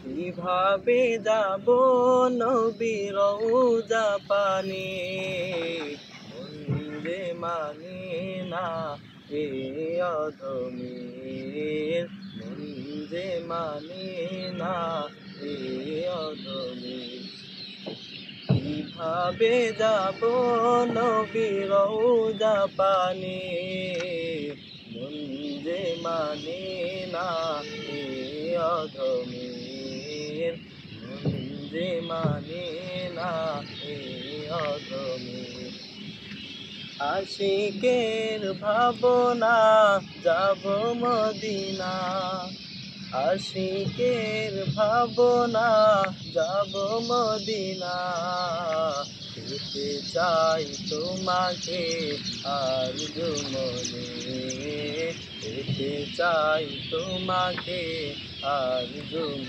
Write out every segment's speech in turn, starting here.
কিভাবে যাব নবীর রওজা পানে, মন যে মানে না এ অধমের, মন যে মানে না এ অধমের। কিভাবে যাব নবীর রওজা পানে, মন যে মানে না এ অধমের, মন যে মানে না এ অধমের। আশিকের ভাবনা যাব মদিনা, আশিকের ভাবনা যাব মদিনা। পেতে চাই তোমাকে আর মনে, পেতে চাই তোমাকে আর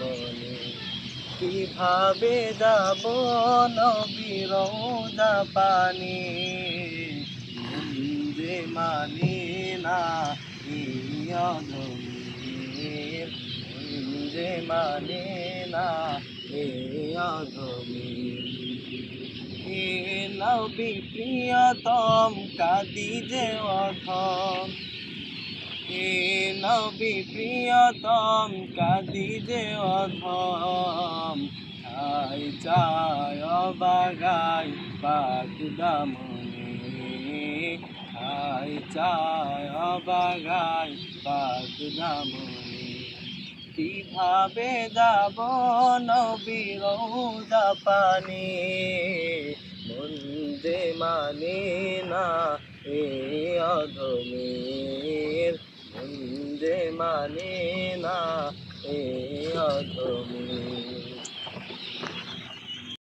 মনে। কিভাবে যাব নবীর রওজা পানে, মন যে মানে না এই অধমের, মন যে মানে না এই অধমের। হে নবী প্রিয়তম কাঁদি যে অধম, হে নবী প্রিয়তম কাঁদি যে অধম। ঠাই চায় অবাগাই পাক দামনে, ঠাই চায় অবাগাই পাক দামনে। কিভাবে যাব নবীর রওজা পানে, মন যে মানে না এ অধমের, মন যে মানে না এ অধমের।